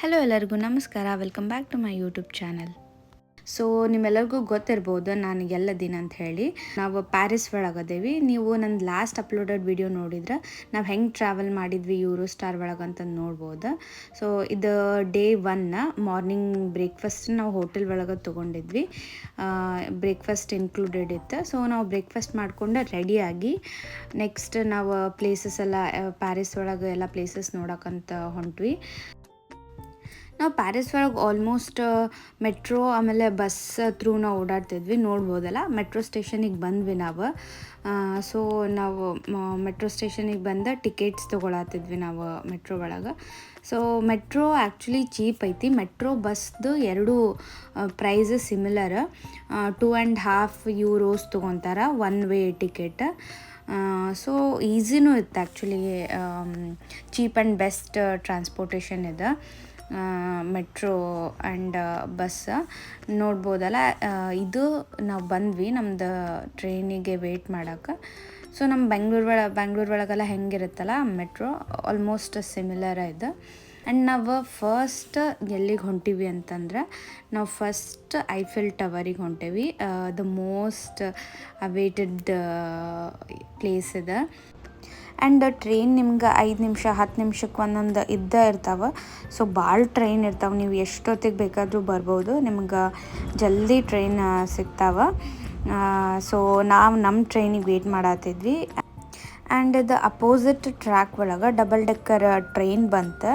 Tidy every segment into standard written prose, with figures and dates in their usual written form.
Hello ಎಲ್ಲರಿಗೂ ನಮಸ್ಕಾರ, welcome back to my YouTube channel. So ನಿಮ್ಮೆಲ್ಲರಿಗೂ ಗೊತ್ತಿರ್ಬೋದು ನಾನು ಎಲ್ಲದಿನ ಅಂತ ಹೇಳಿ. ನಾವು ಪ್ಯಾರಿಸ್ ಒಳಗದೇವಿ. ನೀವು ನನ್ನ ಲಾಸ್ಟ್ ಅಪ್ಲೋಡೆಡ್ ವಿಡಿಯೋ ನೋಡಿದ್ರೆ ನಾವು ಹೆಂಗೆ ಟ್ರಾವೆಲ್ ಮಾಡಿದ್ವಿ ಯೂರೋಸ್ಟಾರ್ ಒಳಗಂತ ನೋಡ್ಬೋದು. ಸೊ ಇದು ಡೇ 1 ಮಾರ್ನಿಂಗ್ ಬ್ರೇಕ್ಫಾಸ್ಟ್ ನಾವು ಹೋಟೆಲ್ ಒಳಗೆ ತೊಗೊಂಡಿದ್ವಿ. ಬ್ರೇಕ್ಫಾಸ್ಟ್ ಇನ್ಕ್ಲೂಡೆಡ್ ಇತ್ತು. ಸೊ ನಾವು ಬ್ರೇಕ್ಫಾಸ್ಟ್ ಮಾಡ್ಕೊಂಡು ರೆಡಿಯಾಗಿ ನೆಕ್ಸ್ಟ್ ನಾವು ಪ್ಲೇಸಸ್ ಎಲ್ಲ ಪ್ಯಾರಿಸ್ ಒಳಗೆ ಎಲ್ಲ ಪ್ಲೇಸಸ್ ನೋಡೋಕ್ಕಂತ ಹೊಂಟ್ವಿ. ನಾವು ಪ್ಯಾರಿಸ್ ಒಳಗೆ ಆಲ್ಮೋಸ್ಟ್ ಮೆಟ್ರೋ ಆಮೇಲೆ ಬಸ್ ಥ್ರೂ ನಾವು ಓಡಾಡ್ತಿದ್ವಿ. ನೋಡ್ಬೋದಲ್ಲ, ಮೆಟ್ರೋ ಸ್ಟೇಷನಿಗೆ ಬಂದ್ವಿ ನಾವು. ಸೊ ನಾವು ಮೆಟ್ರೋ ಸ್ಟೇಷನಿಗೆ ಬಂದ ಟಿಕೆಟ್ಸ್ ತೊಗೊಳತ್ತಿದ್ವಿ ನಾವು ಮೆಟ್ರೋ ಒಳಗೆ. ಸೊ ಮೆಟ್ರೋ ಆ್ಯಕ್ಚುಲಿ ಚೀಪ್ ಐತಿ. ಮೆಟ್ರೋ ಬಸ್ದು ಎರಡು ಪ್ರೈಸ್ ಸಿಮಿಲರ್. 2.5 euros ತೊಗೊತಾರೆ ಒನ್ ವೇ ಟಿಕೆಟ್. ಸೊ ಈಸಿನೂ ಇತ್ತು actually. Cheap and best transportation ಇದೆ ಮೆಟ್ರೋ ಆ್ಯಂಡ್ ಬಸ್. ನೋಡ್ಬೋದಲ್ಲ, ಇದು ನಾವು ಬಂದ್ವಿ ನಮ್ದು ಟ್ರೈನಿಗೆ ವೆಯ್ಟ್ ಮಾಡೋಕ್ಕೆ. ಸೊ ನಮ್ಮ ಬೆಂಗ್ಳೂರು ಒಳಗೆಲ್ಲ ಹೆಂಗಿರುತ್ತಲ್ಲ ಮೆಟ್ರೋ, ಆಲ್ಮೋಸ್ಟ್ ಸಿಮಿಲರ್ ಇದೆ. ಆ್ಯಂಡ್ ನಾವು ಫಸ್ಟ್ ಎಲ್ಲಿಗೆ ಹೊಂಟೀವಿ ಅಂತಂದ್ರೆ, ನಾವು ಫಸ್ಟ್ ಐಫೆಲ್ ಟವರಿಗೆ ಹೊಂಟೇವಿ. ದ ಮೋಸ್ಟ್ ಅವೇಟೆಡ್ ಪ್ಲೇಸ್ ಇದೆ. ಆ್ಯಂಡ್ ಟ್ರೈನ್ ನಿಮ್ಗೆ 5 ನಿಮಿಷ 10 ನಿಮಿಷಕ್ಕೆ ಒಂದೊಂದು ಇರ್ತಾವೆ. ಸೊ ಭಾಳ ಟ್ರೈನ್ ಇರ್ತಾವೆ, ನೀವು ಎಷ್ಟೊತ್ತಿಗೆ ಬೇಕಾದರೂ ಬರ್ಬೋದು, ನಿಮ್ಗೆ ಜಲ್ದಿ ಟ್ರೈನ್ ಸಿಗ್ತಾವೆ. ಸೊ ನಾವು ನಮ್ಮ ಟ್ರೈನಿಗೆ ವೆಯ್ಟ್ ಮಾಡತ್ತಿದ್ವಿ. ಆ್ಯಂಡ್ ಇದು ಅಪೋಸಿಟ್ ಟ್ರ್ಯಾಕ್ ಒಳಗೆ ಡಬಲ್ ಡೆಕ್ಕರ್ ಟ್ರೈನ್ ಬಂತು.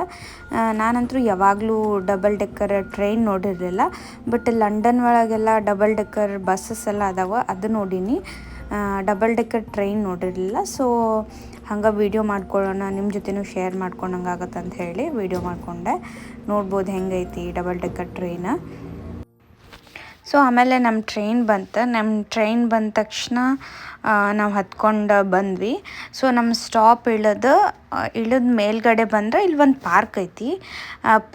ನಾನಂತರೂ ಯಾವಾಗಲೂ ಡಬಲ್ ಡೆಕ್ಕರ್ ಟ್ರೈನ್ ನೋಡಿರಲಿಲ್ಲ. ಬಟ್ ಲಂಡನ್ ಒಳಗೆಲ್ಲ ಡಬಲ್ ಡೆಕ್ಕರ್ ಬಸ್ಸಸ್ ಎಲ್ಲ ಅದಾವೆ, ಅದು ನೋಡೀನಿ. ಡಬಲ್ ಡೆಕ್ಕರ್ ಟ್ರೈನ್ ನೋಡಿರಲಿಲ್ಲ. ಸೊ ಹಂಗೆ ವೀಡಿಯೋ ಮಾಡ್ಕೊಳ್ಳೋಣ, ನಿಮ್ಮ ಜೊತೆನೂ ಶೇರ್ ಮಾಡ್ಕೊಂಡಂಗೆ ಆಗತ್ತೆ ಅಂತ ಹೇಳಿ ವೀಡಿಯೋ ಮಾಡಿಕೊಂಡೆ. ನೋಡ್ಬೋದು ಹೆಂಗೈತಿ ಡಬಲ್ ಡೆಕ್ಕರ್ ಟ್ರೈನ್. ಸೊ ಆಮೇಲೆ ನಮ್ಮ ಟ್ರೈನ್ ಬಂದ ತಕ್ಷಣ ನಾವು ಹತ್ಕೊಂಡು ಬಂದ್ವಿ. ಸೊ ನಮ್ಮ ಸ್ಟಾಪ್ ಇಳಿದ ಮೇಲ್ಗಡೆ ಬಂದರೆ ಇಲ್ಲಿ ಒಂದು ಪಾರ್ಕ್ ಐತಿ.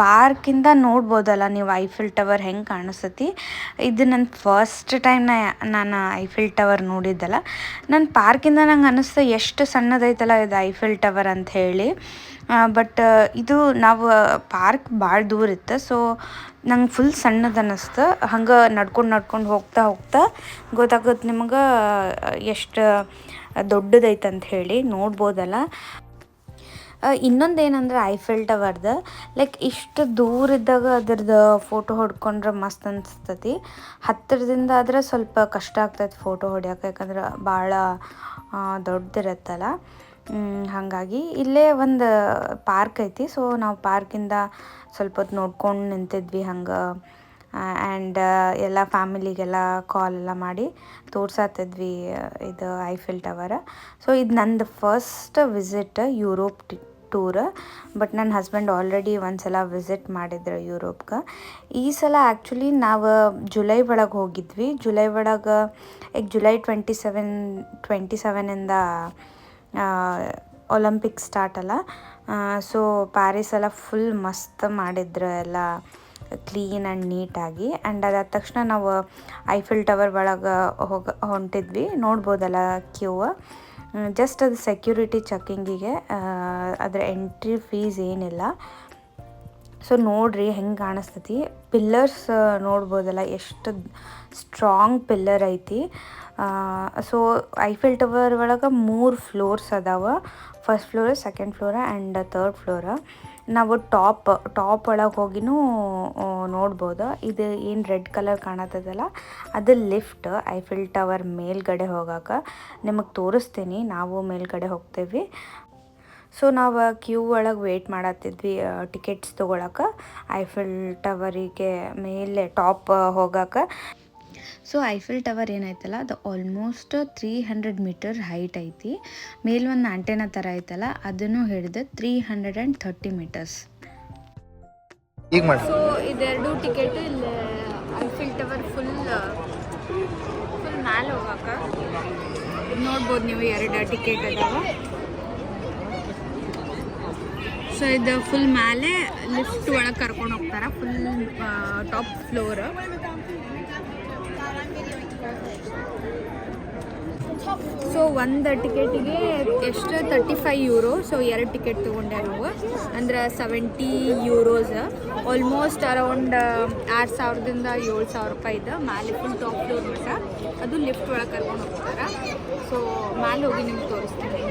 ಪಾರ್ಕಿಂದ ನೋಡ್ಬೋದಲ್ಲ ನೀವು ಐಫಿಲ್ ಟವರ್ ಹೆಂಗೆ ಕಾಣಿಸ್ತೈತಿ. ಇದು ನನ್ನ ಫಸ್ಟ್ ಟೈಮ್ ನಾನು ಐಫಿಲ್ ಟವರ್ ನೋಡಿದ್ದಲ್ಲ. ನನ್ನ ಪಾರ್ಕಿಂದ ನಂಗೆ ಅನ್ನಿಸ್ತು ಎಷ್ಟು ಸಣ್ಣದೈತಲ್ಲ ಇದು ಐಫಿಲ್ ಟವರ್ ಅಂತ ಹೇಳಿ. ಬಟ್ ಇದು ನಾವು ಪಾರ್ಕ್ ಭಾಳ ದೂರ ಇತ್ತು. ಸೊ ನಂಗೆ ಫುಲ್ ಸಣ್ಣದು ಅನ್ನಿಸ್ತು. ಹಂಗೆ ನಡ್ಕೊಂಡು ಹೋಗ್ತಾ ಗೊತ್ತಾಗುತ್ತೆ ನಿಮ್ಗೆ ಎಷ್ಟು ದೊಡ್ಡದೈತೆ ಹೇಳಿ. ನೋಡ್ಬೋದಲ್ಲ. ಇನ್ನೊಂದೇನಂದ್ರೆ ಐಫೆಲ್ ಟವರ್ದು ಲೈಕ್ ಇಷ್ಟು ದೂರ ಇದ್ದಾಗ ಅದ್ರದ್ದು ಫೋಟೋ ಹೊಡ್ಕೊಂಡ್ರೆ ಮಸ್ತ್ ಅನಿಸ್ತತಿ. ಹತ್ತಿರದಿಂದ ಆದರೆ ಸ್ವಲ್ಪ ಕಷ್ಟ ಆಗ್ತೈತೆ ಫೋಟೋ ಹೊಡ್ಯೋಕೆ, ಯಾಕಂದ್ರೆ ಭಾಳ ದೊಡ್ಡದಿರತ್ತಲ್ಲ. ಹಾಗಾಗಿ ಇಲ್ಲೇ ಒಂದು ಪಾರ್ಕ್ ಐತಿ. ಸೊ ನಾವು ಪಾರ್ಕಿಂದ ಸ್ವಲ್ಪ ಹೊತ್ತು ನೋಡ್ಕೊಂಡು ನಿಂತಿದ್ವಿ ಹಂಗೆ. ಆ್ಯಂಡ್ ಎಲ್ಲ ಫ್ಯಾಮಿಲಿಗೆಲ್ಲ ಕಾಲೆಲ್ಲ ಮಾಡಿ ತೋರ್ಸತ್ತಿದ್ವಿ ಇದು ಐಫಿಲ್ ಟವರ್. ಸೊ ಇದು ನಂದು first visit Europe tour. But ನನ್ನ ಹಸ್ಬೆಂಡ್ ಆಲ್ರೆಡಿ ಒಂದು ಸಲ ವಿಸಿಟ್ ಮಾಡಿದ್ರು ಯುರೋಪ್ಗೆ. ಈ ಸಲ ಆ್ಯಕ್ಚುಲಿ ನಾವು ಜುಲೈ ಒಳಗೆ ಹೋಗಿದ್ವಿ. ಜುಲೈ ಒಳಗೆ ಜುಲೈ 27ಇಂದ ಒಲಂಪಿಕ್ ಸ್ಟಾರ್ಟ್ ಅಲ್ಲ. ಸೊ ಪ್ಯಾರಿಸ್ ಎಲ್ಲ ಫುಲ್ ಮಸ್ತ್ ಮಾಡಿದ್ರು, ಎಲ್ಲ ಕ್ಲೀನ್ ಆ್ಯಂಡ್ ನೀಟಾಗಿ. ಆ್ಯಂಡ್ ಅದಾದ ತಕ್ಷಣ ನಾವು ಐಫಿಲ್ ಟವರ್ ಒಳಗೆ ಹೊಂಟಿದ್ವಿ. ನೋಡ್ಬೋದಲ್ಲ ಕ್ಯೂ. ಜಸ್ಟ್ ಅದು ಸೆಕ್ಯೂರಿಟಿ ಚೆಕ್ಕಿಂಗಿಗೆ, ಅದರ ಎಂಟ್ರಿ ಫೀಸ್ ಏನಿಲ್ಲ. ಸೊ ನೋಡ್ರಿ ಹೆಂಗೆ ಕಾಣಿಸ್ತೈತಿ. ಪಿಲ್ಲರ್ಸ್ ನೋಡ್ಬೋದಲ್ಲ ಎಷ್ಟು ಸ್ಟ್ರಾಂಗ್ ಪಿಲ್ಲರ್ ಐತಿ. ಸೊ ಐಫಿಲ್ ಟವರ್ ಒಳಗೆ 3 ಫ್ಲೋರ್ಸ್ ಅದಾವೆ. First floor, second floor and third floor. ನಾವು ಟಾಪ್ ಒಳಗೆ ಹೋಗಿನೂ ನೋಡ್ಬೋದು. ಇದು ಏನು ರೆಡ್ ಕಲರ್ ಕಾಣತ್ತದಲ್ಲ ಅದು ಲಿಫ್ಟ್ ಐಫಿಲ್ ಟವರ್ ಮೇಲ್ಗಡೆ ಹೋಗೋಕೆ. ನಿಮಗೆ ತೋರಿಸ್ತೀನಿ, ನಾವು ಮೇಲ್ಗಡೆ ಹೋಗ್ತೇವೆ. ಸೊ ನಾವು ಕ್ಯೂ ಒಳಗೆ ವೆಯ್ಟ್ ಮಾಡತ್ತಿದ್ವಿ ಟಿಕೆಟ್ಸ್ ತೊಗೊಳಕ್ಕೆ ಐಫಿಲ್ ಟವರಿಗೆ ಮೇಲೆ ಟಾಪ್ ಹೋಗೋಕೆ. ಸೊ ಐಫಿಲ್ ಟವರ್ ಏನೈತಲ್ಲ ಅದು ಆಲ್ಮೋಸ್ಟ್ 300 ಮೀಟರ್ ಹೈಟ್ ಐತಿ. ಮೇಲೊಂದು ಆಂಟೆನಾ ಥರ ಐತಲ್ಲ ಅದನ್ನು ಹಿಡಿದು 330 ಮೀಟರ್ಸ್. ಸೊ ಇದೆರಡು ಟಿಕೆಟ್ ಇಲ್ಲಿ ಐಫಿಲ್ ಟವರ್ ಫುಲ್ ಮ್ಯಾಲೆ ಹೋಗೋಕೆ. ನೋಡ್ಬೋದು ನೀವು, 2 ಟಿಕೆಟ್ ಅದಾವ. ಸೊ ಇದು ಫುಲ್ ಮೇಲೆ ಲಿಫ್ಟ್ ಒಳಗೆ ಕರ್ಕೊಂಡು ಹೋಗ್ತಾರೆ, ಫುಲ್ ಟಾಪ್ ಫ್ಲೋರ್. ಸೊ ಒಂದು ಟಿಕೆಟಿಗೆ ಎಷ್ಟು 35 ಯೂರೋ. ಸೊ 2 ಟಿಕೆಟ್ ತೊಗೊಂಡೆ ನಾವು, ಅಂದ್ರೆ 70 ಯೂರೋಸ್, ಆಲ್ಮೋಸ್ಟ್ ಅರೌಂಡ್ 6,000ದಿಂದ 7,000 ರೂಪಾಯಿದು. ಮ್ಯಾಲೆ ಫುಲ್ ಟಾಪ್ ಫ್ಲೋರ್ ಮಟ್ಟ, ಅದು ಲಿಫ್ಟ್ ಒಳಗೆ ಕರ್ಕೊಂಡು ಹೋಗ್ತಾರೆ. ಸೊ ಮ್ಯಾಲೆ ಹೋಗಿ ನಿಮ್ಗೆ ತೋರಿಸ್ತೀನಿ.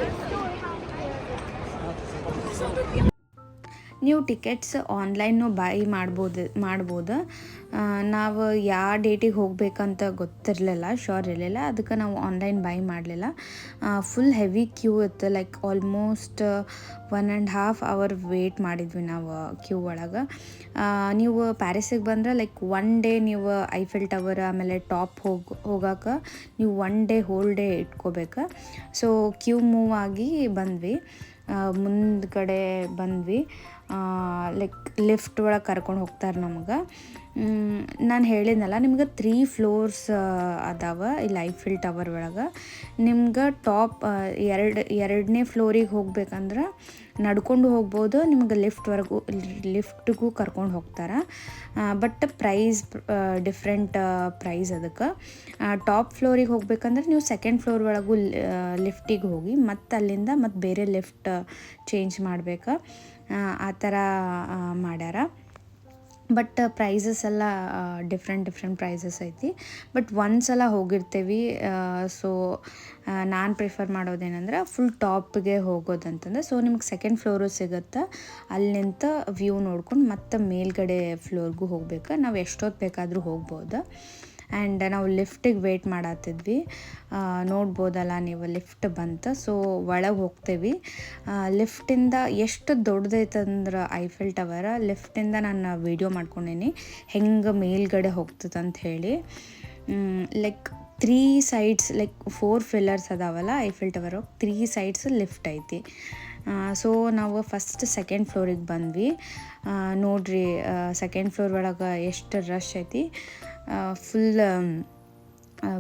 ನೀವು ಟಿಕೆಟ್ಸ್ ಆನ್ಲೈನು ಬೈ ಮಾಡ್ಬೋದು. ನಾವು ಯಾವ ಡೇಟಿಗೆ ಹೋಗ್ಬೇಕಂತ ಗೊತ್ತಿರಲಿಲ್ಲ, ಶೋರ್ ಇರಲಿಲ್ಲ, ಅದಕ್ಕೆ ನಾವು ಆನ್ಲೈನ್ ಬೈ ಮಾಡಲಿಲ್ಲ. ಫುಲ್ ಹೆವಿ ಕ್ಯೂ ಇತ್ತು, ಲೈಕ್ ಆಲ್ಮೋಸ್ಟ್ 1.5 ಅವರ್ ವೇಟ್ ಮಾಡಿದ್ವಿ ನಾವು ಕ್ಯೂ ಒಳಗೆ. ನೀವು ಪ್ಯಾರಿಸಿಗೆ ಬಂದ್ರೆ ಲೈಕ್ 1 ಡೇ ನೀವು ಐಫೆಲ್ ಟವರ್ ಆಮೇಲೆ ಟಾಪ್ ಹೋಗಕ್ಕೆ ನೀವು 1 ಡೇ ಹೋಲ್ ಡೇ ಇಟ್ಕೋಬೇಕು. ಸೊ ಕ್ಯೂ ಮೂವ್ ಆಗಿ ಬಂದ್ವಿ, ಮುಂದ್ಗಡೆ ಬಂದ್ವಿ. ಲೈಕ್ ಲಿಫ್ಟ್ ಒಳಗೆ ಕರ್ಕೊಂಡು ಹೋಗ್ತಾರೆ ನಮ್ಗೆ. ನಾನು ಹೇಳಿದ್ನಲ್ಲ ನಿಮ್ಗೆ 3 ಫ್ಲೋರ್ಸ್ ಅದಾವ ಇಲ್ಲಿ ಐಫಿಲ್ ಟವರ್ ಒಳಗೆ. ನಿಮ್ಗೆ ಟಾಪ್ ಎರಡನೇ ಫ್ಲೋರಿಗೆ ಹೋಗ್ಬೇಕಂದ್ರೆ ನಡ್ಕೊಂಡು ಹೋಗ್ಬೋದು, ನಿಮ್ಗೆ ಲಿಫ್ಟ್ಗೂ ಕರ್ಕೊಂಡು ಹೋಗ್ತಾರೆ. ಬಟ್ ಪ್ರೈಸ್ ಡಿಫ್ರೆಂಟ್ ಪ್ರೈಸ್ ಅದಕ್ಕೆ. ಟಾಪ್ ಫ್ಲೋರಿಗೆ ಹೋಗ್ಬೇಕಂದ್ರೆ ನೀವು ಸೆಕೆಂಡ್ ಫ್ಲೋರ್ ಒಳಗೂ ಲಿಫ್ಟಿಗೆ ಹೋಗಿ ಮತ್ತು ಅಲ್ಲಿಂದ ಮತ್ತು ಬೇರೆ ಲಿಫ್ಟ್ ಚೇಂಜ್ ಮಾಡ್ಬೇಕು. ಆ ಥರ ಮಾಡ್ಯಾರ. ಬಟ್ ಪ್ರೈಸಸ್ ಎಲ್ಲ ಡಿಫ್ರೆಂಟ್ ಪ್ರೈಸಸ್ ಐತಿ. ಬಟ್ ಒಂದ್ಸಲ ಹೋಗಿರ್ತೀವಿ. ಸೊ ನಾನು ಪ್ರಿಫರ್ ಮಾಡೋದೇನೆಂದ್ರೆ ಫುಲ್ ಟಾಪ್ಗೆ ಹೋಗೋದಂತಂದ್ರೆ, ಸೊ ನಿಮ್ಗೆ ಸೆಕೆಂಡ್ ಫ್ಲೋರು ಸಿಗುತ್ತೆ. ಅಲ್ಲಿಂದ ವ್ಯೂ ನೋಡ್ಕೊಂಡು ಮತ್ತೆ ಮೇಲ್ಗಡೆ ಫ್ಲೋರ್ಗೂ ಹೋಗ್ಬೇಕು. ನಾವು ಎಷ್ಟೊತ್ತು ಬೇಕಾದರೂ ಹೋಗ್ಬೋದು. ಆ್ಯಂಡ್ ನಾವು ಲಿಫ್ಟಿಗೆ ವೆಯ್ಟ್ ಮಾಡತ್ತಿದ್ವಿ. ನೋಡ್ಬೋದಲ್ಲ ನೀವು, ಲಿಫ್ಟ್ ಬಂತು. ಸೊ ಒಳಗೆ ಹೋಗ್ತೇವೆ. ಲಿಫ್ಟಿಂದ ಎಷ್ಟು ದೊಡ್ಡದೈತಂದ್ರೆ ಐಫೆಲ್ ಟವರ್, ಲಿಫ್ಟಿಂದ ನಾನು ವೀಡಿಯೋ ಮಾಡ್ಕೊಂಡೀನಿ ಹೆಂಗೆ ಮೇಲ್ಗಡೆ ಹೋಗ್ತದೆ ಅಂತ ಹೇಳಿ. ಲೈಕ್ 3 ಸೈಡ್ಸ್, ಲೈಕ್ 4 ಫಿಲ್ಲರ್ಸ್ ಅದಾವಲ್ಲ ಐಫೆಲ್ ಟವರ್, 3 ಸೈಡ್ಸ್ ಲಿಫ್ಟ್ ಐತಿ. ಸೊ ನಾವು ಫಸ್ಟ್ ಸೆಕೆಂಡ್ ಫ್ಲೋರಿಗೆ ಬಂದ್ವಿ. ನೋಡ್ರಿ ಸೆಕೆಂಡ್ ಫ್ಲೋರ್ ಒಳಗೆ ಎಷ್ಟು ರಶ್ ಐತಿ. ಫುಲ್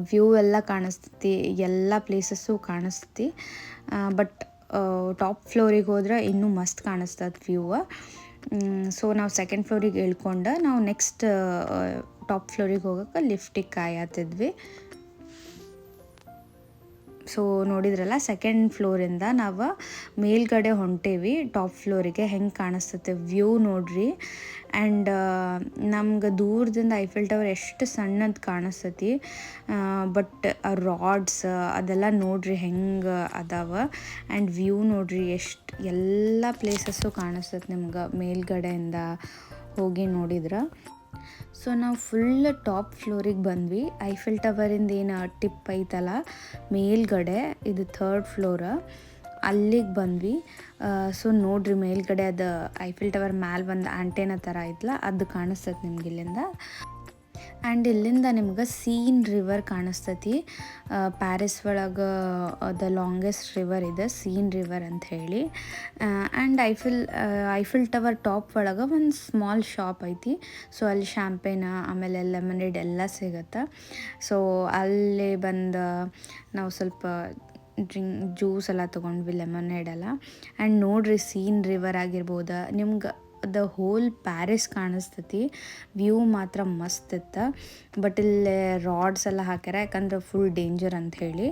ವ್ಯೂ ಎಲ್ಲ ಕಾಣಿಸ್ತೈತಿ, ಎಲ್ಲ ಪ್ಲೇಸಸ್ಸು ಕಾಣಿಸ್ತೈತಿ. ಬಟ್ ಟಾಪ್ ಫ್ಲೋರಿಗೆ ಹೋದ್ರೆ ಇನ್ನೂ ಮಸ್ತ್ ಕಾಣಿಸ್ತದೆ ವ್ಯೂ. ಸೊ ನಾವು ಸೆಕೆಂಡ್ ಫ್ಲೋರಿಗೆ ಇಳ್ಕೊಂಡು ನಾವು ನೆಕ್ಸ್ಟ್ ಟಾಪ್ ಫ್ಲೋರಿಗೆ ಹೋಗೋಕೆ ಲಿಫ್ಟಿಗೆ ಕಾಯತ್ತಿದ್ವಿ. ಸೊ ನೋಡಿದ್ರಲ್ಲ, ಸೆಕೆಂಡ್ ಫ್ಲೋರಿಂದ ನಾವು ಮೇಲ್ಗಡೆ ಹೊಂಟೇವಿ ಟಾಪ್ ಫ್ಲೋರಿಗೆ. ಹೆಂಗೆ ಕಾಣಿಸ್ತತೆ ವ್ಯೂ ನೋಡ್ರಿ. ಆ್ಯಂಡ್ ನಮ್ಗೆ ದೂರದಿಂದ ಐಫೆಲ್ ಟವರ್ ಎಷ್ಟು ಸಣ್ಣದು ಕಾಣಿಸ್ತತಿ. ಬಟ್ ರಾಡ್ಸ್ ಅದೆಲ್ಲ ನೋಡ್ರಿ ಹೆಂಗೆ ಅದಾವ. ಆ್ಯಂಡ್ ವ್ಯೂ ನೋಡ್ರಿ, ಎಷ್ಟು ಎಲ್ಲ ಪ್ಲೇಸಸ್ಸು ಕಾಣಿಸ್ತದೆ ನಿಮ್ಗೆ ಮೇಲ್ಗಡೆಯಿಂದ ಹೋಗಿ ನೋಡಿದ್ರೆ. ಸೊ ನಾವು ಫುಲ್ ಟಾಪ್ ಫ್ಲೋರಿಗೆ ಬಂದ್ವಿ. ಐಫೆಲ್ ಟವರಿಂದ ಏನು ಟಿಪ್ ಐತಲ್ಲ ಮೇಲ್ಗಡೆ, ಇದು 3rd ಫ್ಲೋರ, ಅಲ್ಲಿಗೆ ಬಂದ್ವಿ. ಸೊ ನೋಡ್ರಿ ಮೇಲ್ಗಡೆ ಅದು ಐಫೆಲ್ ಟವರ್ ಮ್ಯಾಲೆ ಒಂದು ಆಂಟೆನಾ ಥರ ಐತಲ್ಲ, ಅದು ಕಾಣಿಸ್ತದೆ ನಿಮ್ಗೆ ಇಲ್ಲಿಂದ. ಆ್ಯಂಡ್ ಇಲ್ಲಿಂದ ನಿಮ್ಗೆ ಸೀನ್ ರಿವರ್ ಕಾಣಿಸ್ತತಿ. ಪ್ಯಾರಿಸ್ ಒಳಗೆ ದ ಲಾಂಗೆಸ್ಟ್ ರಿವರ್ ಇದೆ, ಸೀನ್ ರಿವರ್ ಅಂತ ಹೇಳಿ. ಆ್ಯಂಡ್ ಐಫಿಲ್ ಟವರ್ ಟಾಪ್ ಒಳಗೆ ಒಂದು ಸ್ಮಾಲ್ ಶಾಪ್ ಐತಿ. ಸೊ ಅಲ್ಲಿ ಶಾಂಪೇನ್ ಆಮೇಲೆ ಲೆಮನೇಡ್ ಎಲ್ಲ ಸಿಗುತ್ತೆ. ಸೊ ಅಲ್ಲಿ ಬಂದು ನಾವು ಸ್ವಲ್ಪ ಜ್ಯೂಸ್ ಎಲ್ಲ ತೊಗೊಂಡ್ವಿ, ಲೆಮನೇಡ್ ಎಲ್ಲ. ಆ್ಯಂಡ್ ನೋಡ್ರಿ ಸೀನ್ ರಿವರ್ ಆಗಿರ್ಬೋದು, ನಿಮ್ಗೆ ದ ಹೋಲ್ ಪ್ಯಾರಿಸ್ ಕಾಣಿಸ್ತತಿ. ವ್ಯೂ ಮಾತ್ರ ಮಸ್ತ್ ಇತ್ತು. ಬಟ್ ಇಲ್ಲಿ ರಾಡ್ಸ್ ಎಲ್ಲ ಹಾಕ್ಯಾರ, ಯಾಕಂದ್ರೆ ಫುಲ್ ಡೇಂಜರ್ ಅಂತ ಹೇಳಿ.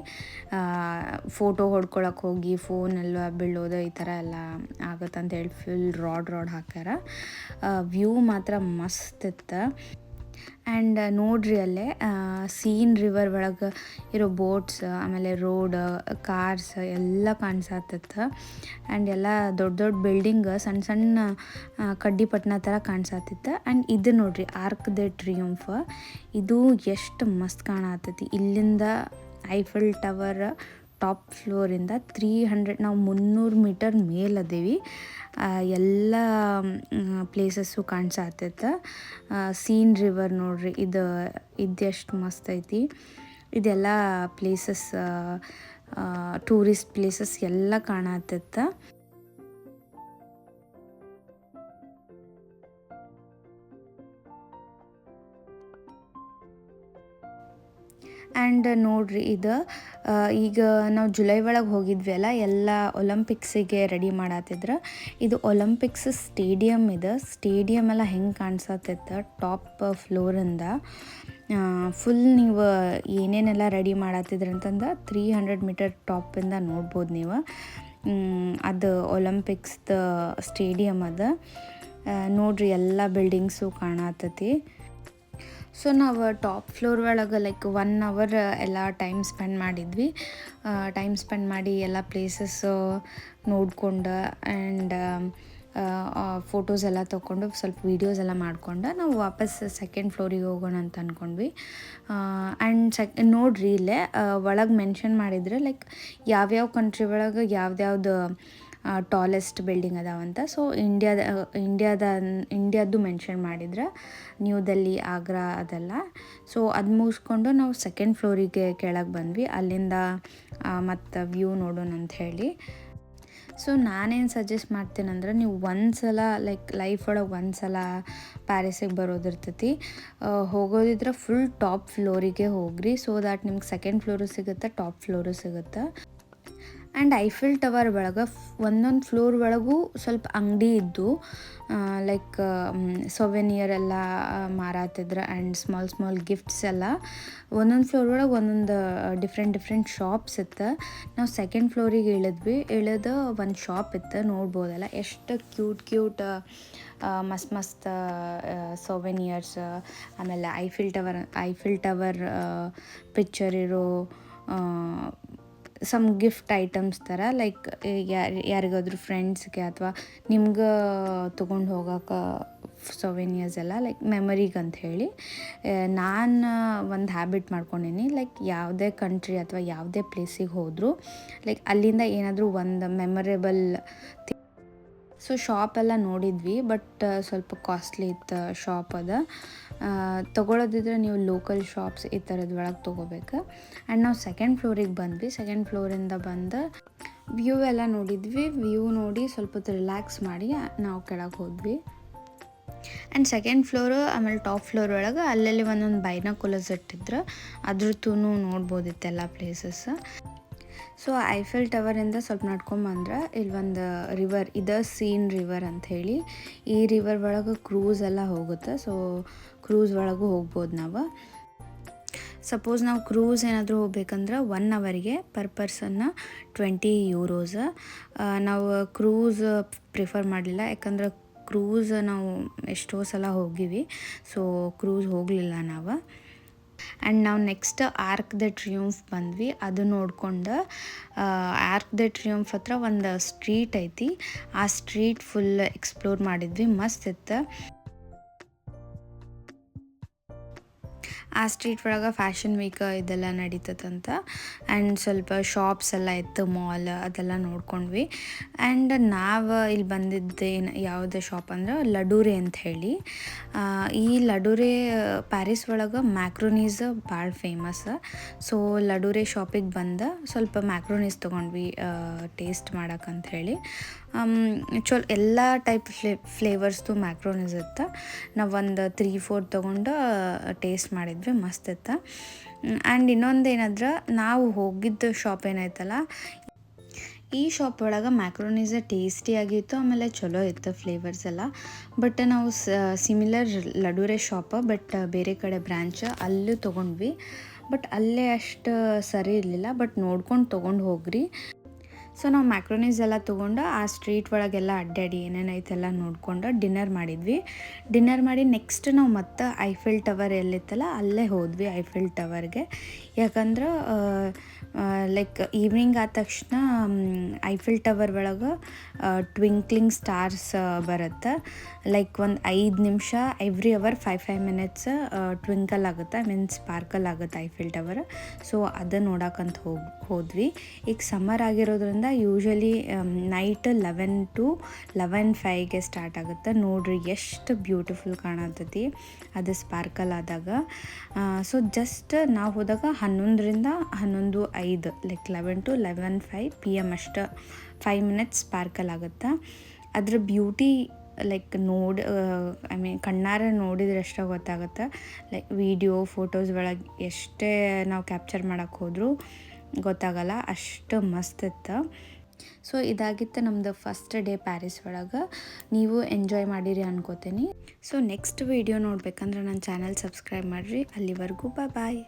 ಫೋಟೋ ಹೊಡ್ಕೊಳಕ್ಕೆ ಹೋಗಿ ಫೋನೆಲ್ಲ ಬೀಳೋದು ಈ ಥರ ಎಲ್ಲ ಆಗುತ್ತಂತ ಹೇಳಿ ಫುಲ್ ರಾಡ್ ಹಾಕ್ಯಾರ. ವ್ಯೂ ಮಾತ್ರ ಮಸ್ತ್ ಇತ್ತು. ಆ್ಯಂಡ್ ನೋಡ್ರಿ ಅಲ್ಲೇ ಸೀನ್ ರಿವರ್ ಒಳಗೆ ಇರೋ ಬೋಟ್ಸ್, ಆಮೇಲೆ ರೋಡ್, ಕಾರ್ಸ್ ಎಲ್ಲ ಕಾಣಿಸತ್ತಿತ್ತು. ಆ್ಯಂಡ್ ಎಲ್ಲ ದೊಡ್ಡ ಬಿಲ್ಡಿಂಗ್, ಸಣ್ಣ ಕಡ್ಡಿಪಟ್ಟಣ ಥರ ಕಾಣಿಸತ್ತಿತ್ತು. ಆ್ಯಂಡ್ ಇದು ನೋಡ್ರಿ ಆರ್ಕ್ ದ ಟ್ರಿಯಂಫ್, ಇದು ಎಷ್ಟು ಮಸ್ತ್ ಕಾಣತ್ತೈತಿ. ಇಲ್ಲಿಂದ ಐಫೆಲ್ ಟವರ್ ಟಾಪ್ ಫ್ಲೋರಿಂದ 300, ನಾವು 300 ಮೀಟರ್ ಮೇಲದೇವಿ. ಎಲ್ಲ ಪ್ಲೇಸಸ್ಸು ಕಾಣಿಸತ್ತೈತೆ. ಸೀನ್ ರಿವರ್ ನೋಡ್ರಿ, ಇದೆಷ್ಟು ಮಸ್ತ್ ಐತಿ. ಇದೆಲ್ಲ ಪ್ಲೇಸಸ್, ಟೂರಿಸ್ಟ್ ಪ್ಲೇಸಸ್ ಎಲ್ಲ ಕಾಣತ್ತೈತೆ. ಆ್ಯಂಡ್ ನೋಡ್ರಿ ಇದು ಈಗ ನಾವು ಜುಲೈ ಒಳಗೆ ಹೋಗಿದ್ವಿ ಅಲ್ಲ, ಎಲ್ಲ ಒಲಂಪಿಕ್ಸಿಗೆ ರೆಡಿ ಮಾಡತ್ತಿದ್ರು. ಇದು ಒಲಂಪಿಕ್ಸ್ ಸ್ಟೇಡಿಯಮ್ ಇದು. ಸ್ಟೇಡಿಯಮ್ ಎಲ್ಲ ಹೆಂಗೆ ಕಾಣಿಸತ್ತಿತ್ತು ಟಾಪ್ ಫ್ಲೋರಿಂದ. ಫುಲ್ ನೀವು ಏನೇನೆಲ್ಲ ರೆಡಿ ಮಾಡತ್ತಿದ್ರು ಅಂತಂದು 300 ಮೀಟರ್ ಟಾಪಿಂದ ನೋಡ್ಬೋದು ನೀವು. ಅದು ಒಲಂಪಿಕ್ಸ್ದ ಸ್ಟೇಡಿಯಮ್ ಅದು. ನೋಡ್ರಿ ಎಲ್ಲ ಬಿಲ್ಡಿಂಗ್ಸು ಕಾಣತ್ತತಿ. ಸೊ ನಾವು ಟಾಪ್ ಫ್ಲೋರ್ ಒಳಗೆ ಲೈಕ್ 1 ಅವರ್ ಎಲ್ಲ ಟೈಮ್ ಸ್ಪೆಂಡ್ ಮಾಡಿದ್ವಿ. ಟೈಮ್ ಸ್ಪೆಂಡ್ ಮಾಡಿ ಎಲ್ಲ ಪ್ಲೇಸಸ್ಸು ನೋಡ್ಕೊಂಡು ಆ್ಯಂಡ್ ಫೋಟೋಸ್ ಎಲ್ಲ ತೊಗೊಂಡು ಸ್ವಲ್ಪ ವೀಡಿಯೋಸ್ ಎಲ್ಲ ಮಾಡ್ಕೊಂಡು ನಾವು ವಾಪಸ್ ಸೆಕೆಂಡ್ ಫ್ಲೋರಿಗೆ ಹೋಗೋಣ ಅಂತ ಅಂದ್ಕೊಂಡ್ವಿ. ಆ್ಯಂಡ್ ನೋಡ್ರಿ ಇಲ್ಲೇ ಒಳಗೆ ಮೆನ್ಷನ್ ಮಾಡಿದರೆ ಲೈಕ್ ಯಾವ್ಯಾವ ಕಂಟ್ರಿ ಒಳಗೆ ಯಾವ್ದ್ಯಾವ್ದು ಟಾಲೆಸ್ಟ್ ಬಿಲ್ಡಿಂಗ್ ಅದಾವಂತ. ಸೊ ಇಂಡಿಯಾದ್ದು ಮೆನ್ಷನ್ ಮಾಡಿದ್ರೆ ನ್ಯೂ ಡೆಲ್ಲಿ, ಆಗ್ರಾ ಅದೆಲ್ಲ. ಸೊ ಅದು ಮುಗಿಸ್ಕೊಂಡು ನಾವು ಸೆಕೆಂಡ್ ಫ್ಲೋರಿಗೆ ಕೆಳಗೆ ಬಂದ್ವಿ. ಅಲ್ಲಿಂದ ಮತ್ತು ವ್ಯೂ ನೋಡೋಣ ಅಂತ ಹೇಳಿ. ಸೊ ನಾನೇನು ಸಜೆಸ್ಟ್ ಮಾಡ್ತೀನಂದ್ರೆ, ನೀವು ಒಂದ್ಸಲ ಲೈಕ್ ಲೈಫ್ ಒಳಗೆ ಒಂದ್ಸಲ ಪ್ಯಾರಿಸಿಗೆ ಬರೋದಿರ್ತೈತಿ. ಹೋಗೋದಿದ್ರೆ ಫುಲ್ ಟಾಪ್ ಫ್ಲೋರಿಗೆ ಹೋಗ್ರಿ. ಸೊ ದ್ಯಾಟ್ ನಿಮ್ಗೆ ಸೆಕೆಂಡ್ ಫ್ಲೋರು ಸಿಗುತ್ತೆ, ಟಾಪ್ ಫ್ಲೋರು ಸಿಗುತ್ತೆ. ಆ್ಯಂಡ್ ಐಫಿಲ್ ಟವರ್ ಒಳಗೆ ಒಂದೊಂದು ಫ್ಲೋರ್ ಒಳಗೂ ಸ್ವಲ್ಪ ಅಂಗಡಿ ಇದ್ದು ಲೈಕ್ ಸೊವೆನಿಯರ್ ಎಲ್ಲ ಮಾರಾತಿದ್ರು ಆ್ಯಂಡ್ ಸ್ಮಾಲ್ ಗಿಫ್ಟ್ಸ್ ಎಲ್ಲ. ಒಂದೊಂದು ಫ್ಲೋರ್ ಒಳಗೆ ಒಂದೊಂದು ಡಿಫ್ರೆಂಟ್ ಶಾಪ್ಸ್ ಇತ್ತು. ನಾವು ಸೆಕೆಂಡ್ ಫ್ಲೋರಿಗೆ ಇಳಿದು ಒಂದು ಶಾಪ್ ಇತ್ತು, ನೋಡ್ಬೋದಲ್ಲ ಎಷ್ಟು ಕ್ಯೂಟ್ ಮಸ್ತ್ ಸೊವೆನಿಯರ್ಸ್. ಆಮೇಲೆ ಐಫಿಲ್ ಟವರ್ ಪಿಕ್ಚರ್ ಇರೋ ಸಮ್ ಗಿಫ್ಟ್ ಐಟಮ್ಸ್ ಥರ, ಲೈಕ್ ಯಾರಿಗಾದ್ರೂ ಫ್ರೆಂಡ್ಸ್ಗೆ ಅಥವಾ ನಿಮ್ಗೆ ತೊಗೊಂಡು ಹೋಗೋಕೆ ಸೊವೆನಿಯರ್ಸ್ ಎಲ್ಲ ಲೈಕ್ ಮೆಮರಿಗೆ ಅಂತ ಹೇಳಿ. ನಾನು ಒಂದು ಹ್ಯಾಬಿಟ್ ಮಾಡ್ಕೊಂಡೀನಿ, ಲೈಕ್ ಯಾವುದೇ ಕಂಟ್ರಿ ಅಥವಾ ಯಾವುದೇ ಪ್ಲೇಸಿಗೆ ಹೋದರೂ ಲೈಕ್ ಅಲ್ಲಿಂದ ಏನಾದರೂ ಒಂದು ಮೆಮೊರೇಬಲ್. ಸೊ ಶಾಪೆಲ್ಲ ನೋಡಿದ್ವಿ, ಬಟ್ ಸ್ವಲ್ಪ ಕಾಸ್ಟ್ಲಿ ಇತ್ತು ಶಾಪ್ ಅದು. ತೊಗೊಳೋದಿದ್ರೆ ನೀವು ಲೋಕಲ್ ಶಾಪ್ಸ್ ಈ ಥರದ ಒಳಗೆ ತೊಗೋಬೇಕು. ಆ್ಯಂಡ್ ನಾವು ಸೆಕೆಂಡ್ ಫ್ಲೋರಿಗೆ ಬಂದ್ವಿ. ಸೆಕೆಂಡ್ ಫ್ಲೋರಿಂದ ಬಂದು ವ್ಯೂ ಎಲ್ಲ ನೋಡಿದ್ವಿ. ವ್ಯೂ ನೋಡಿ ಸ್ವಲ್ಪ ಹೊತ್ತು ರಿಲ್ಯಾಕ್ಸ್ ಮಾಡಿ ನಾವು ಕೆಳಗೆ ಹೋದ್ವಿ. ಆ್ಯಂಡ್ ಸೆಕೆಂಡ್ ಫ್ಲೋರು ಆಮೇಲೆ ಟಾಪ್ ಫ್ಲೋರ್ ಒಳಗೆ ಅಲ್ಲಲ್ಲಿ ಒಂದೊಂದು ಬೈನಾಕುಲರ್ಸ್ ಇಟ್ಟಿದ್ರು, ಅದ್ರದ್ದು ನೋಡ್ಬೋದಿತ್ತು ಎಲ್ಲ ಪ್ಲೇಸಸ್. ಸೊ ಐಫಿಲ್ ಟವರಿಂದ ಸ್ವಲ್ಪ ನಡ್ಕೊಂಬಂದ್ರೆ ಇಲ್ಲಿ ಒಂದು ರಿವರ್ ಇದೆ, ಸೀನ್ ರಿವರ್ ಅಂಥೇಳಿ. ಈ ರಿವರ್ ಒಳಗೆ ಕ್ರೂಸ್ ಎಲ್ಲ ಹೋಗುತ್ತೆ. ಸೊ ಕ್ರೂಸ್ ಒಳಗೂ ಹೋಗ್ಬೋದು ನಾವು. ಸಪೋಸ್ ನಾವು ಕ್ರೂಸ್ ಏನಾದರೂ ಹೋಗ್ಬೇಕಂದ್ರೆ 1 ಅವರಿಗೆ ಪರ್ ಪರ್ಸನ್ನ €20. ನಾವು ಕ್ರೂಸ್ ಪ್ರಿಫರ್ ಮಾಡಲಿಲ್ಲ, ಯಾಕಂದ್ರೆ ಕ್ರೂಸ್ ನಾವು ಎಷ್ಟೋ ಸಲ ಹೋಗಿವಿ. ಸೊ ಕ್ರೂಸ್ ಹೋಗಲಿಲ್ಲ ನಾವು. ಆ್ಯಂಡ್ ನಾವು ನೆಕ್ಸ್ಟ್ ಆರ್ಕ್ ದ ಟ್ರಿಯಂಫ್ ಬಂದ್ವಿ. ಅದು ನೋಡ್ಕೊಂಡು ಆರ್ಕ್ ದ ಟ್ರಿಯಂಫ್ ಹತ್ರ ಒಂದು ಸ್ಟ್ರೀಟ್ ಐತಿ, ಆ ಸ್ಟ್ರೀಟ್ ಫುಲ್ ಎಕ್ಸ್ಪ್ಲೋರ್ ಮಾಡಿದ್ವಿ. ಮಸ್ತ್ ಇತ್ತು. ಆ ಸ್ಟ್ರೀಟ್ ಒಳಗೆ ಫ್ಯಾಷನ್ ವೀಕ್ ಇದೆಲ್ಲ ನಡೀತದಂತ. ಆ್ಯಂಡ್ ಸ್ವಲ್ಪ ಶಾಪ್ಸ್ ಎಲ್ಲ ಇತ್ತು, ಮಾಲ್ ಅದೆಲ್ಲ ನೋಡ್ಕೊಂಡ್ವಿ. ಆ್ಯಂಡ್ ನಾವು ಇಲ್ಲಿ ಬಂದಿದ್ದೇನು ಯಾವುದೇ ಶಾಪ್ ಅಂದ್ರೆ ಲಡೂರೆ ಅಂತ ಹೇಳಿ. ಈ ಲಡೂರೆ ಪ್ಯಾರಿಸ್ ಒಳಗೆ ಮ್ಯಾಕ್ರೋನೀಸ್ ಭಾಳ ಫೇಮಸ್. ಸೊ ಲಡೂರೆ ಶಾಪಿಗೆ ಬಂದು ಸ್ವಲ್ಪ ಮ್ಯಾಕ್ರೋನೀಸ್ ತೊಗೊಂಡ್ವಿ ಟೇಸ್ಟ್ ಮಾಡೋಕ್ಕಂತ ಹೇಳಿ. ಎಲ್ಲ ಟೈಪ್ ಫ್ಲೇವರ್ಸ್ದು ಮ್ಯಾಕ್ರೋನೀಸ್ ಇತ್ತು. ನಾವು ಒಂದು 3-4 ತೊಗೊಂಡು ಟೇಸ್ಟ್ ಮಾಡಿದ್ವಿ, ಮಸ್ತ್ ಇತ್ತು. ಆ್ಯಂಡ್ ಇನ್ನೊಂದು ಏನಾದ್ರೆ, ನಾವು ಹೋಗಿದ್ದ ಶಾಪ್ ಏನೈತಲ್ಲ, ಈ ಶಾಪ್ ಒಳಗೆ ಮ್ಯಾಕ್ರೋನೀಸ್ ಟೇಸ್ಟಿಯಾಗಿತ್ತು, ಆಮೇಲೆ ಚಲೋ ಇತ್ತು ಫ್ಲೇವರ್ಸ್ ಎಲ್ಲ. ಬಟ್ ನಾವು ಸಿಮಿಲರ್ ಲಡೂರೆ ಶಾಪ್ ಬಟ್ ಬೇರೆ ಕಡೆ ಬ್ರ್ಯಾಂಚ್ ಅಲ್ಲೂ ತೊಗೊಂಡ್ವಿ. ಬಟ್ ಅಲ್ಲೇ ಅಷ್ಟು ಸರಿ ಇರಲಿಲ್ಲ, ಬಟ್ ನೋಡ್ಕೊಂಡು ತೊಗೊಂಡು ಹೋಗ್ರಿ. ಸೊ ನಾವು ಮ್ಯಾಕ್ರೋನೀಸ್ ಎಲ್ಲ ತೊಗೊಂಡು ಆ ಸ್ಟ್ರೀಟ್ ಒಳಗೆಲ್ಲ ಅಡ್ಡಾಡಿ ಏನೇನೈತೆಲ್ಲ ನೋಡ್ಕೊಂಡು ಡಿನ್ನರ್ ಮಾಡಿದ್ವಿ. ಡಿನ್ನರ್ ಮಾಡಿ ನೆಕ್ಸ್ಟ್ ನಾವು ಮತ್ತೆ ಐಫಿಲ್ ಟವರ್ ಎಲ್ಲಿತ್ತಲ್ಲ ಅಲ್ಲೇ ಹೋದ್ವಿ, ಐಫಿಲ್ ಟವರ್ಗೆ. ಯಾಕಂದ್ರೆ ಲೈಕ್ ಈವ್ನಿಂಗ್ ಆದ ತಕ್ಷಣ ಐಫಿಲ್ ಟವರ್ ಒಳಗೆ ಟ್ವಿಂಕ್ಲಿಂಗ್ ಸ್ಟಾರ್ಸ್ ಬರುತ್ತೆ. ಲೈಕ್ ಒಂದು 5 ನಿಮಿಷ ಎವ್ರಿ ಅವರ್ 5 ಮಿನಿಟ್ಸ್ ಟ್ವಿಂಕಲ್ ಆಗುತ್ತೆ, ಮೀನ್ಸ್ ಸ್ಪಾರ್ಕಲ್ ಆಗುತ್ತೆ ಐಫಿಲ್ ಟವರ್. ಸೊ ಅದನ್ನು ನೋಡೋಕ್ಕಂತ ಹೋದ್ವಿ. ಈಗ ಸಮ್ಮರ್ ಆಗಿರೋದ್ರಿಂದ ಯೂಶ್ವಲಿ ನೈಟ್ 11 to 11:05 ಸ್ಟಾರ್ಟ್ ಆಗುತ್ತೆ. ನೋಡ್ರಿ ಎಷ್ಟು ಬ್ಯೂಟಿಫುಲ್ ಕಾಣತೈತಿ ಅದು ಸ್ಪಾರ್ಕಲ್ ಆದಾಗ. ಸೊ ಜಸ್ಟ್ ನಾವು ಹೋದಾಗ 11ರಿಂದ 11:05 ಲೈಕ್ 11 to 11:05 PM ಅಷ್ಟು 5 ಮಿನಿಟ್ಸ್ ಸ್ಪಾರ್ಕಲ್ ಆಗುತ್ತೆ. ಅದ್ರ ಬ್ಯೂಟಿ ಲೈಕ್ ಐ ಮೀನ್ ಕಣ್ಣಾರೆ ನೋಡಿದ್ರೆ ಅಷ್ಟೇ ಗೊತ್ತಾಗುತ್ತೆ. ಲೈಕ್ ವಿಡಿಯೋ ಫೋಟೋಸ್ ಒಳಗೆ ಎಷ್ಟೇ ನಾವು ಕ್ಯಾಪ್ಚರ್ ಮಾಡೋಕ್ಕೆ ಹೋದರೂ ಗೊತ್ತಾಗಲ್ಲ, ಅಷ್ಟು ಮಸ್ತ್ ಇತ್ತು. ಸೊ ಇದಾಗಿತ್ತು ನಮ್ಮದು ಫಸ್ಟ್ ಡೇ ಪ್ಯಾರಿಸ್ ಒಳಗೆ. ನೀವು ಎಂಜಾಯ್ ಮಾಡಿರಿ ಅನ್ಕೋತೀನಿ. ಸೊ ನೆಕ್ಸ್ಟ್ ವಿಡಿಯೋ ನೋಡ್ಬೇಕಂದ್ರೆ ನನ್ನ ಚಾನಲ್ ಸಬ್ಸ್ಕ್ರೈಬ್ ಮಾಡಿರಿ. ಅಲ್ಲಿವರೆಗೂ ಬಾಯ್.